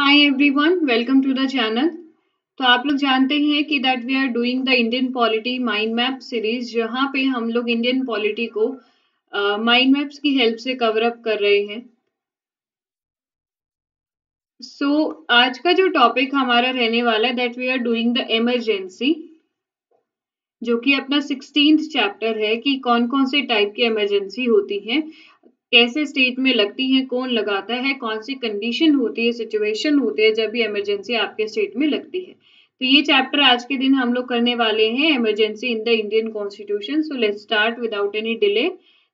Hi everyone, welcome to the channel. तो आप लोग जानते हैं कि that we are doing the Indian polity mind map series, जहां पे हम लोग इंडियन पॉलिटी को माइंड मैप्स की हेल्प से कवर अप कर रहे हैं। आज का जो टॉपिक हमारा रहने वाला है that we are doing the emergency, जो कि अपना 16th चैप्टर है कि कौन कौन से टाइप की इमरजेंसी होती है, कैसे स्टेट में लगती है, कौन लगाता है, कौन सी कंडीशन होती है, सिचुएशन होती है जब भी इमरजेंसी आपके स्टेट में लगती है। तो ये चैप्टर आज के दिन हम लोग करने वाले हैं, emergency in the Indian constitution. So let's start without any delay.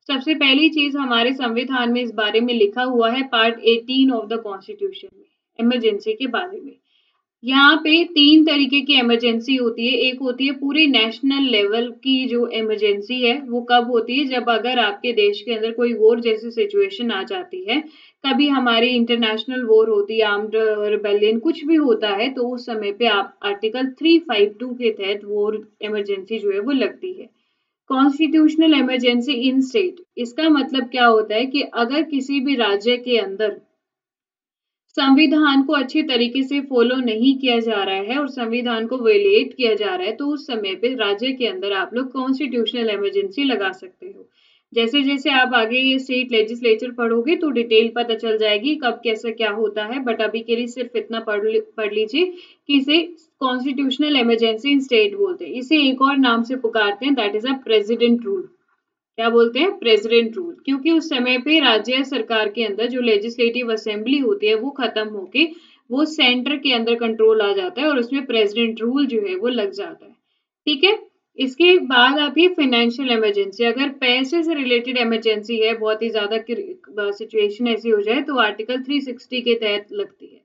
सबसे पहली चीज हमारे संविधान में इस बारे में लिखा हुआ है, पार्ट 18 ऑफ द कॉन्स्टिट्यूशन में इमरजेंसी के बारे में। यहाँ पे तीन तरीके की इमरजेंसी होती है। एक होती है पूरे नेशनल लेवल की जो इमरजेंसी है, वो कब होती है, जब अगर आपके देश के अंदर कोई वॉर जैसी सिचुएशन आ जाती है, कभी हमारी इंटरनेशनल वॉर होती है, आर्म्ड रिबेलियन कुछ भी होता है, तो उस समय पे आप आर्टिकल 352 के तहत वॉर इमरजेंसी जो है वो लगती है। कॉन्स्टिट्यूशनल इमरजेंसी इन स्टेट, इसका मतलब क्या होता है कि अगर किसी भी राज्य के अंदर संविधान को अच्छे तरीके से फॉलो नहीं किया जा रहा है और संविधान को वायलेट किया जा रहा है, तो उस समय पे राज्य के अंदर आप लोग कॉन्स्टिट्यूशनल इमरजेंसी लगा सकते हो। जैसे जैसे आप आगे ये स्टेट लेजिस्लेचर पढ़ोगे तो डिटेल पता चल जाएगी कब कैसे क्या होता है, बट अभी के लिए सिर्फ इतना पढ़ लीजिए कि इसे कॉन्स्टिट्यूशनल इमरजेंसी इन स्टेट बोलते हैं। इसे एक और नाम से पुकारते हैं, that is a president rule. क्या बोलते हैं? President rule. क्योंकि उस समय पे राज्य सरकार के अंदर जो लेजिस्लेटिव असेंबली होती है वो खत्म होके वो सेंटर के अंदर कंट्रोल आ जाता है और उसमें प्रेसिडेंट रूल जो है वो लग जाता है। ठीक है। इसके बाद आती है फाइनेंशियल इमरजेंसी। अगर पैसे से रिलेटेड इमरजेंसी है, बहुत ही ज्यादा सिचुएशन ऐसी हो जाए, तो आर्टिकल 360 के तहत लगती है।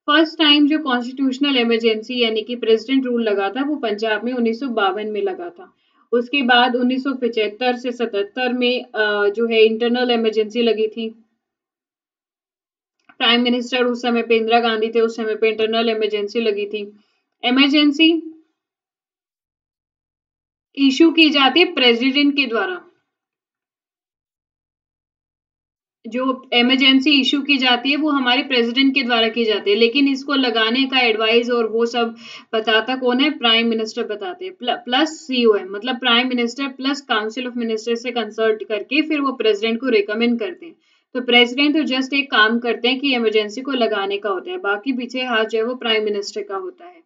फर्स्ट टाइम जो कॉन्स्टिट्यूशनल इमरजेंसी यानी कि प्रेसिडेंट रूल लगा था वो पंजाब में 1952 में लगा था। उसके बाद 1975 से 77 में जो है इंटरनल इमरजेंसी लगी थी। प्राइम मिनिस्टर उस समय पे इंदिरा गांधी थे, उस समय पे इंटरनल इमरजेंसी लगी थी। इमरजेंसी इशू की जाती है प्रेसिडेंट के द्वारा। जो इमरजेंसी इशू की जाती है वो हमारे प्रेसिडेंट के द्वारा की जाती है, लेकिन इसको लगाने का एडवाइस और वो सब बताता कौन है? प्राइम मिनिस्टर बताते हैं, प्लस सीओएम, मतलब prime minister plus council of minister से कंसल्ट करके फिर वो प्रेसिडेंट को रिकमेंड करते हैं। तो प्रेसिडेंट तो जस्ट एक काम करते हैं कि इमरजेंसी को लगाने का होता है, बाकी पीछे हाथ जो है वो प्राइम मिनिस्टर का होता है।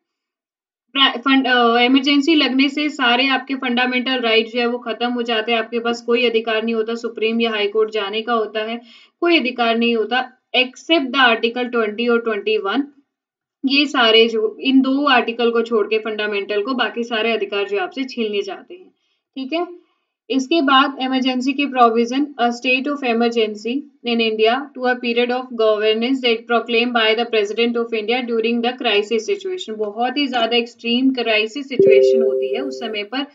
इमरजेंसी लगने से सारे आपके फंडामेंटल राइट जो है वो खत्म हो जाते हैं। आपके पास कोई अधिकार नहीं होता सुप्रीम या हाई कोर्ट जाने का, होता है कोई अधिकार नहीं होता एक्सेप्ट द आर्टिकल 20 और 21। ये सारे जो इन दो आर्टिकल को छोड़ के फंडामेंटल को, बाकी सारे अधिकार जो आपसे छीन लिए जाते हैं। ठीक है। इसके बाद इमरजेंसी के provision, a state of emergency in India to a period of governance that proclaim by the president of India during the crisis situation. बहुत ही ज्यादा एक्सट्रीम क्राइसिस सिचुएशन होती है, उस समय पर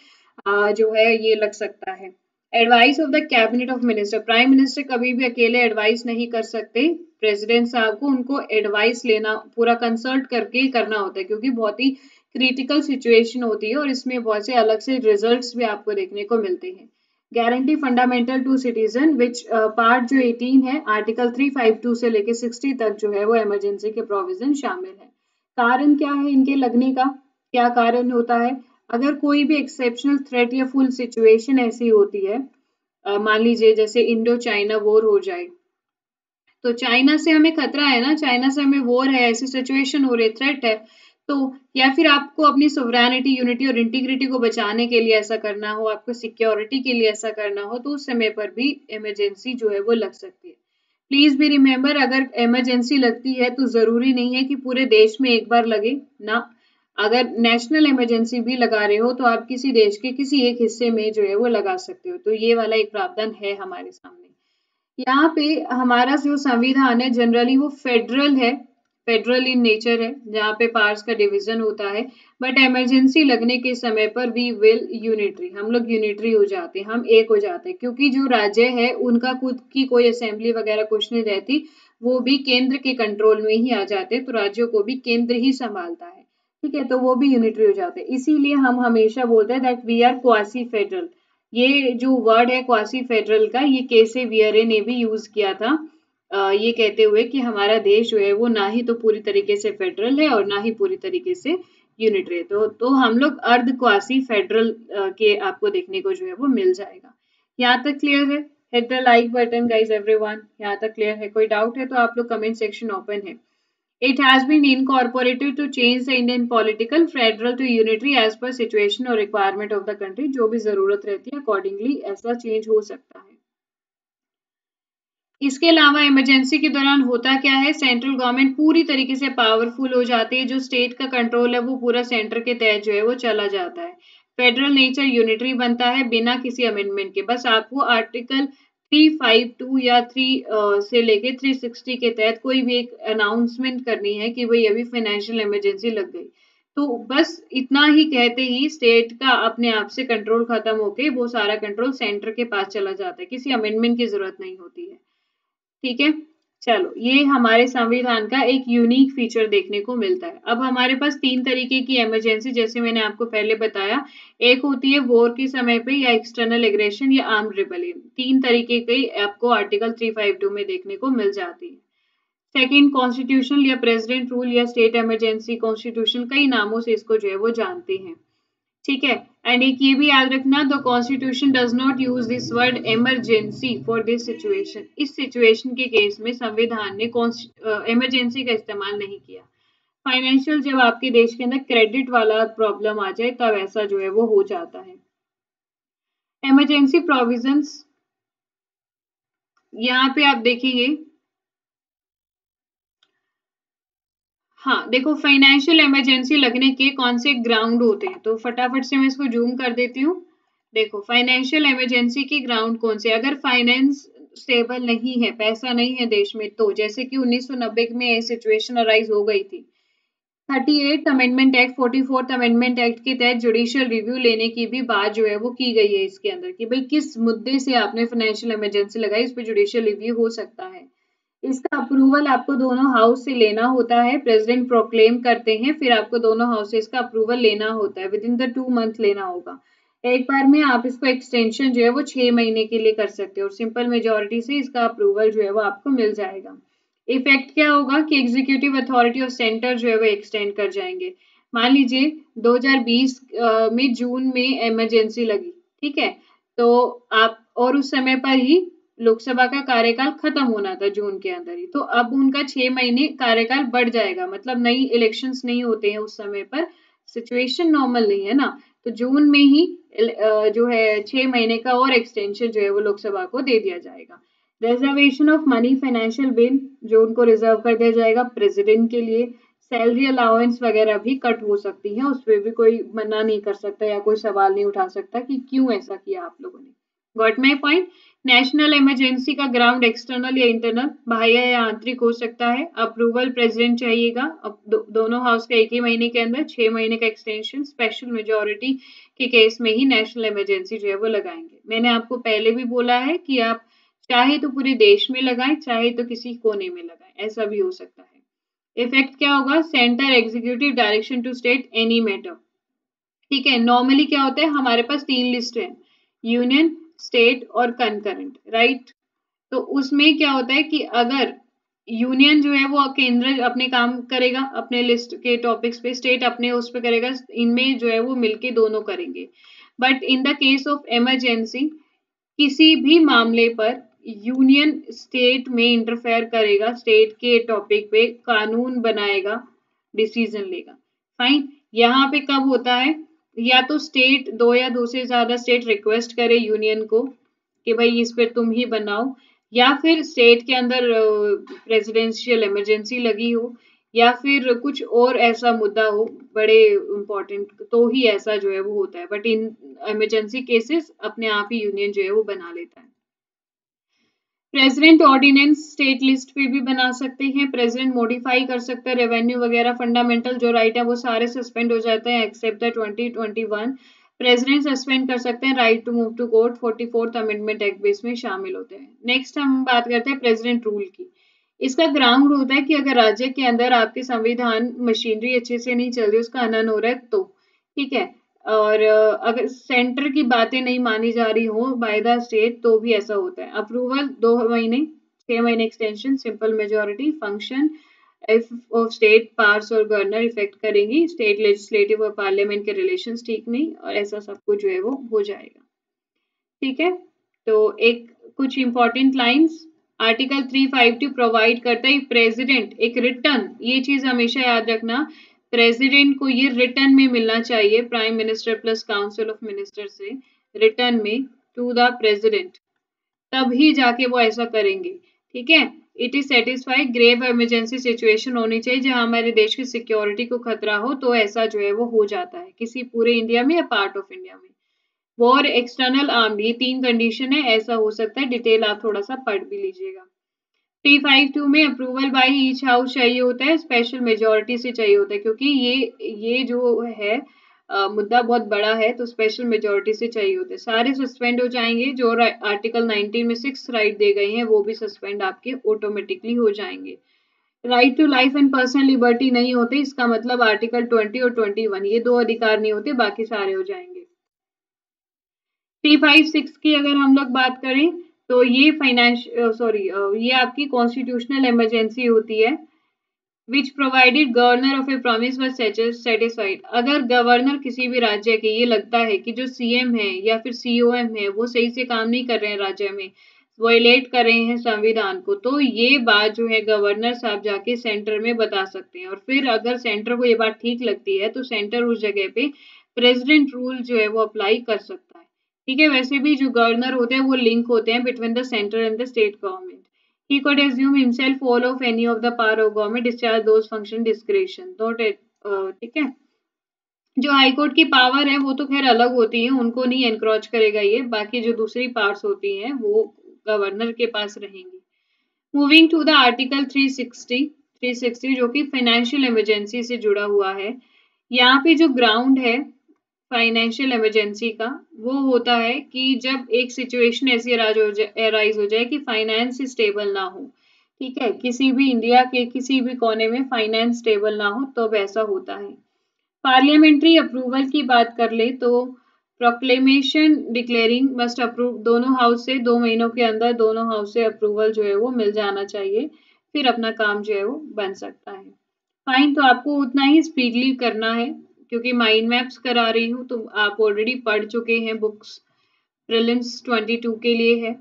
जो है ये लग सकता है। Advice of the cabinet of minister, prime minister कभी भी अकेले एडवाइस नहीं कर सकते प्रेसिडेंट साहब को, उनको एडवाइस लेना पूरा कंसल्ट करके करना होता है, क्योंकि बहुत ही क्रिटिकल सिचुएशन होती है और इसमें बहुत से अलग से रिजल्ट्स भी आपको देखने को मिलते हैं। Guarantee fundamental to citizen which part जो 18 है, आर्टिकल 352 से लेके 60 तक जो है वो इमरजेंसी के प्रोविजन शामिल है। कारण क्या है इनके लगने का? क्या कारण होता है? अगर कोई भी एक्सेप्शनल थ्रेट या फुल सिचुएशन ऐसी होती है, मान लीजिए जैसे इंडो चाइना वॉर हो जाए, तो चाइना से हमें खतरा है ना, चाइना से हमें वॉर है, ऐसी सिचुएशन हो रही है, थ्रेट है, तो या फिर आपको अपनी सोवरेनिटी, यूनिटी और इंटीग्रिटी को बचाने के लिए ऐसा करना हो, आपको सिक्योरिटी के लिए ऐसा करना हो, तो उस समय पर भी इमरजेंसी जो है वो लग सकती है। प्लीज भी रिमेम्बर, अगर इमरजेंसी लगती है तो जरूरी नहीं है कि पूरे देश में एक बार लगे ना। अगर नेशनल इमरजेंसी भी लगा रहे हो तो आप किसी देश के किसी एक हिस्से में जो है वो लगा सकते हो, तो ये वाला एक प्रावधान है हमारे सामने। यहाँ पे हमारा जो संविधान है जनरली वो फेडरल है, फेडरल इन नेचर है, जहाँ पे पार्ट्स का डिवीजन होता है। बट इमरजेंसी लगने के समय पर वी विल यूनिटरी, हम लोग यूनिटरी हो जाते हैं, हम एक हो जाते हैं, क्योंकि जो राज्य है उनका खुद की कोई असेंबली वगैरह कुछ नहीं रहती, वो भी केंद्र के कंट्रोल में ही आ जाते हैं, तो राज्यों को भी केंद्र ही संभालता है। ठीक है, तो वो भी यूनिटरी हो जाते हैं। इसीलिए हम हमेशा बोलते हैं that we are quasi federal. ये जो वर्ड है क्वासी फेडरल का, ये केसे वियरे ने भी यूज किया था ये कहते हुए कि हमारा देश जो है वो ना ही तो पूरी तरीके से फेडरल है और ना ही पूरी तरीके से यूनिटरी है। तो हम लोग अर्ध क्वासी फेडरल के आपको देखने को जो है वो मिल जाएगा। यहाँ तक क्लियर है? Hit the like button guys everyone. यहाँ तक क्लियर है? कोई डाउट है तो आप लोग कमेंट सेक्शन ओपन है। It has been incorporated to change the Indian political federal to unitary as per situation और requirement of the country। जो भी जरूरत रहती है अकॉर्डिंगली ऐसा चेंज हो सकता है। इसके अलावा इमरजेंसी के दौरान होता क्या है, सेंट्रल गवर्नमेंट पूरी तरीके से पावरफुल हो जाती है, जो स्टेट का कंट्रोल है वो पूरा सेंटर के तहत जो है वो चला जाता है। फेडरल नेचर यूनिटरी बनता है बिना किसी अमेंडमेंट के। बस आपको आर्टिकल 352 या 3 से लेके 360 के तहत कोई भी एक अनाउंसमेंट करनी है कि भाई अभी फाइनेंशियल इमरजेंसी लग गई, तो बस इतना ही कहते ही स्टेट का अपने आप से कंट्रोल खत्म होके वो सारा कंट्रोल सेंटर के पास चला जाता है, किसी अमेंडमेंट की जरूरत नहीं होती है। ठीक है, चलो ये हमारे संविधान का एक यूनिक फीचर देखने को मिलता है। अब हमारे पास तीन तरीके की इमरजेंसी, जैसे मैंने आपको पहले बताया, एक होती है वॉर के समय पे या एक्सटर्नल एग्रेशन या आर्म रिबेलियन। तीन तरीके की आपको आर्टिकल 352 में देखने को मिल जाती है। सेकंड, कॉन्स्टिट्यूशनल या प्रेसिडेंट रूल या स्टेट इमरजेंसी। कॉन्स्टिट्यूशन कई नामों से इसको जो है वो जानते हैं। ठीक है, एंड एक ये भी याद रखना, the constitution does not use this word emergency for this situation. इस सिचुएशन के केस में संविधान ने इमरजेंसी का इस्तेमाल नहीं किया। फाइनेंशियल, जब आपके देश के अंदर क्रेडिट वाला प्रॉब्लम आ जाए तब ऐसा जो है वो हो जाता है। इमरजेंसी प्रोविजंस यहाँ पे आप देखेंगे। हाँ देखो, फाइनेंशियल इमरजेंसी लगने के कौन से ग्राउंड होते हैं, तो फटाफट से मैं इसको जूम कर देती हूँ। देखो, फाइनेंशियल इमरजेंसी के ग्राउंड कौन से, अगर फाइनेंस स्टेबल नहीं है, पैसा नहीं है देश में, तो जैसे कि 1990 में ये सिचुएशन अराइज हो गई थी। 38th amendment act, 44th amendment act के तहत जुडिशियल रिव्यू लेने की भी बात जो है वो की गई है इसके अंदर, कि भाई किस मुद्दे से आपने फाइनेंशियल इमरजेंसी लगाई, इस पर जुडिशियल रिव्यू हो सकता है। इसका अप्रूवल आपको दोनों हाउस से लेना होता है। प्रेसिडेंट प्रोक्लेम करते हैं, फिर आपको दोनों हाउसेस का अप्रूवल लेना होता है, विद इन द 2 मंथ लेना होगा। एक बार में आप इसको एक्सटेंशन जो है वो 6 महीने के लिए कर सकते हो और सिंपल मेजोरिटी से इसका अप्रूवल जो है वो आपको मिल जाएगा। इफेक्ट क्या होगा कि एग्जीक्यूटिव अथॉरिटी और सेंटर जो है वो एक्सटेंड कर जाएंगे। मान लीजिए 2020 में जून में इमरजेंसी लगी, ठीक है, तो आप और उस समय पर ही लोकसभा का कार्यकाल खत्म होना था जून के अंदर ही, तो अब उनका 6 महीने कार्यकाल बढ़ जाएगा, मतलब नई इलेक्शंस नहीं होते हैं उस समय पर, सिचुएशन नॉर्मल नहीं है ना, तो जून में ही जो है 6 महीने का और एक्सटेंशन जो है वो लोकसभा को दे दिया जाएगा। Reservation of money financial bill जो उनको रिजर्व कर दिया जाएगा प्रेसिडेंट के लिए। सैलरी अलाउंस वगैरह भी कट हो सकती है, उस पर भी कोई मना नहीं कर सकता या कोई सवाल नहीं उठा सकता कि क्यों ऐसा किया आप लोगों ने। Got my point? National emergency का ग्राउंड एक्सटर्नल या इंटरनल, बाह्य या आंतरिक हो सकता है। अप्रूवल प्रेसिडेंट चाहिएगा। अब दोनों हाउस का एक ही महीने के अंदर 6 महीने का एक्सटेंशन, स्पेशल मेजोरिटी के केस में ही नेशनल इमरजेंसी जो है वो लगाएंगे। मैंने आपको पहले भी बोला है कि आप चाहे तो पूरे देश में लगाएं, चाहे तो किसी कोने में लगाएं, ऐसा भी हो सकता है। इफेक्ट क्या होगा? Centre executive direction to state any matter. ठीक है, नॉर्मली क्या होता है, हमारे पास तीन लिस्ट है, यूनियन, स्टेट और कंकरेंट, राइट। तो उसमें क्या होता है कि अगर यूनियन जो है वो केंद्र अपने काम करेगा अपने लिस्ट के टॉपिक्स पे, स्टेट अपने उस पे करेगा, इनमें जो है वो मिलके दोनों करेंगे। But in the case of emergency, किसी भी मामले पर यूनियन स्टेट में इंटरफेयर करेगा, स्टेट के टॉपिक पे कानून बनाएगा, डिसीजन लेगा। फाइन। यहाँ पे कब होता है, या तो स्टेट, दो या दो से ज्यादा स्टेट रिक्वेस्ट करे यूनियन को कि भाई इस पे तुम ही बनाओ, या फिर स्टेट के अंदर प्रेसिडेंशियल इमरजेंसी लगी हो, या फिर कुछ और ऐसा मुद्दा हो बड़े इम्पोर्टेंट, तो ही ऐसा जो है वो होता है। बट इन इमरजेंसी केसेस अपने आप ही यूनियन जो है वो बना लेता है। प्रेसिडेंट ऑर्डिनेंस स्टेट लिस्ट पे भी बना सकते हैं, प्रेसिडेंट मॉडिफाई कर सकते हैं, रेवेन्यू वगैरह फंडामेंटल जो राइट है वो सारे सस्पेंड हो जाते हैं एक्सेप्ट द 2021। प्रेसिडेंट सस्पेंड कर सकते हैं right to move to court, 44th amendment act भी इसमें शामिल होते हैं। नेक्स्ट हम बात करते हैं प्रेसिडेंट रूल की। इसका ग्राउंड होता है कि अगर राज्य के अंदर आपके संविधान मशीनरी अच्छे से नहीं चल रही, उसका हनन हो रहा है, तो ठीक है, और अगर सेंटर की बातें नहीं मानी जा रही हो बाय द स्टेट, तो भी ऐसा होता है। अप्रूवल 2 महीने, 6 महीने extension, simple majority, function if of state pars और गवर्नर इफेक्ट करेंगी, स्टेट लेजिस्लेटिव और पार्लियामेंट के रिलेशंस ठीक नहीं, और ऐसा सब कुछ जो है वो हो जाएगा। ठीक है, तो एक कुछ इंपॉर्टेंट लाइंस, आर्टिकल 352 प्रोवाइड करता है प्रेसिडेंट एक रिटर्न, ये चीज हमेशा याद रखना, प्रेसिडेंट को ये रिटर्न में मिलना चाहिए prime minister plus council of minister से, रिटर्न में टू द प्रेसिडेंट, तभी जाके वो ऐसा करेंगे। ठीक है, it is satisfy grave emergency situation होनी चाहिए जहां हमारे देश की सिक्योरिटी को खतरा हो, तो ऐसा जो है वो हो जाता है किसी पूरे इंडिया में या पार्ट ऑफ इंडिया में। वॉर, एक्सटर्नल आर्म, ये 3 कंडीशन है, ऐसा हो सकता है, डिटेल आप थोड़ा सा पढ़ भी लीजिएगा। 352 में अप्रूवल बाय ईच हाउस चाहिए होता है, स्पेशल मेजोरिटी से चाहिए होता है, क्योंकि ये जो है मुद्दा बहुत बड़ा है, तो स्पेशल मेजोरिटी से चाहिए होते हैं। सारे सस्पेंड हो जाएंगे, जो आर्टिकल 19 में 6 राइट दे गए हैं वो भी सस्पेंड आपके ऑटोमेटिकली हो जाएंगे। Right to life and personal liberty नहीं होते, इसका मतलब आर्टिकल 20 और 21 ये 2 अधिकार नहीं होते, बाकी सारे हो जाएंगे। 356 की अगर हम लोग बात करें तो ये ये आपकी कॉन्स्टिट्यूशनल इमरजेंसी होती है, which provided governor of a province was satisfied, अगर गवर्नर किसी भी राज्य के ये लगता है कि जो सीएम है या फिर सीओएम है वो सही से काम नहीं कर रहे हैं राज्य में, वायलेट कर रहे हैं संविधान को, तो ये बात जो है गवर्नर साहब जाके सेंटर में बता सकते हैं, और फिर अगर सेंटर को ये बात ठीक लगती है तो सेंटर उस जगह पे प्रेसिडेंट रूल जो है वो अप्लाई कर सकता है। ठीक है, वैसे भी जो गवर्नर होते हैं वो लिंक होते हैं between the centre and the state government. He could assume himself all of any of the power of government, discharge those function discretion. Not it, ठीक है, जो हाईकोर्ट की पावर है वो तो खैर अलग होती है, उनको नहीं एनक्रोच करेगा ये, बाकी जो दूसरी पावर्स होती हैं वो गवर्नर के पास रहेंगी। मूविंग टू द आर्टिकल 360 जो कि फाइनेंशियल इमरजेंसी से जुड़ा हुआ है। यहाँ पे जो ग्राउंड है फाइनेंशियल इमरजेंसी का, वो होता है कि जब एक सिचुएशन ऐसी अराइज हो जाए कि फाइनेंस स्टेबल ना हो। ठीक है, किसी भी इंडिया के किसी भी कोने में फाइनेंस स्टेबल ना हो तो ऐसा होता है। पार्लियामेंट्री अप्रूवल की बात कर ले तो प्रोक्लेमेशन डिक्लेयरिंग मस्ट अप्रूव, दोनों हाउस से 2 महीनों के अंदर दोनों हाउस से अप्रूवल जो है वो मिल जाना चाहिए, फिर अपना काम जो है वो बन सकता है। फाइन, तो आपको उतना ही स्पीडली करना है, क्योंकि माइंड मैप्स करा रही हूँ तो आप ऑलरेडी पढ़ चुके हैं बुक्स, प्रीलिम्स 22 के लिए है,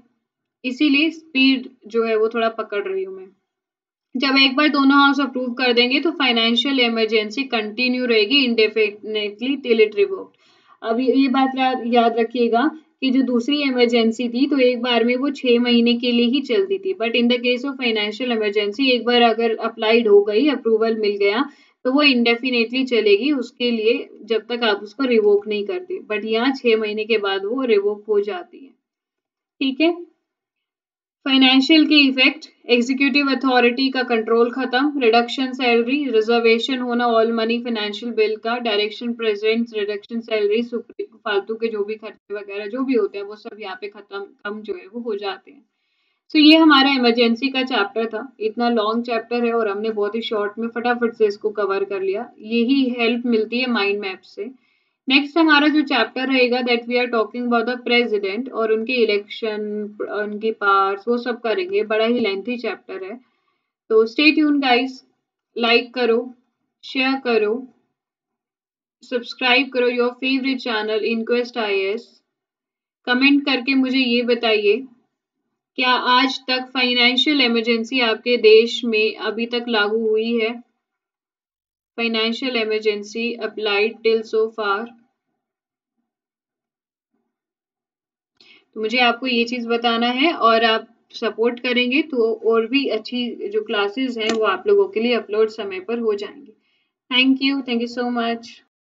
इसीलिए स्पीड जो है वो थोड़ा पकड़ रही हूँ मैं। जब एक बार दोनों हाउस अप्रूव कर देंगे तो फाइनेंशियल इमरजेंसी कंटिन्यू रहेगी इंडेफिनेटली टिल इट रिवोक्ड। अब ये बात याद रखिएगा कि जो दूसरी इमरजेंसी थी तो एक बार में वो 6 महीने के लिए ही चलती थी, but in the case of financial emergency एक बार अगर अप्लाइड हो गई, अप्रूवल मिल गया, तो वो इंडेफिनेटली चलेगी उसके लिए जब तक आप उसको रिवोक नहीं करते, बट यहाँ 6 महीने के बाद वो रिवोक हो जाती है। ठीक है, फाइनेंशियल के इफेक्ट, एग्जीक्यूटिव अथॉरिटी का कंट्रोल खत्म, रिडक्शन सैलरी, रिजर्वेशन होना ऑल मनी फाइनेंशियल बिल का, डायरेक्शन प्रेसिडेंट, रिडक्शन सैलरी, फालतू के जो भी खर्चे वगैरह जो भी होते हैं वो सब यहाँ पे खत्म, कम जो है वो हो जाते हैं। तो ये हमारा इमरजेंसी का चैप्टर था, इतना लॉन्ग चैप्टर है और हमने बहुत ही शॉर्ट में फटाफट से इसको कवर कर लिया, यही हेल्प मिलती है माइंड मैप से। नेक्स्ट हमारा जो चैप्टर रहेगा that we are talking about the president और उनके इलेक्शन, उनकी पावर्स, वो सब करेंगे, बड़ा ही लेंथी चैप्टर है, तो स्टे ट्यून गाइस, लाइक करो, शेयर करो, सब्सक्राइब करो your favourite channel inquest IAS, comment करके मुझे ये बताइए क्या आज तक फाइनेंशियल इमरजेंसी आपके देश में अभी तक लागू हुई है, फाइनेंशियल इमरजेंसी अप्लाइड टिल सो फार। तो मुझे आपको ये चीज बताना है, और आप सपोर्ट करेंगे तो और भी अच्छी जो क्लासेस हैं वो आप लोगों के लिए अपलोड समय पर हो जाएंगे। Thank you so much.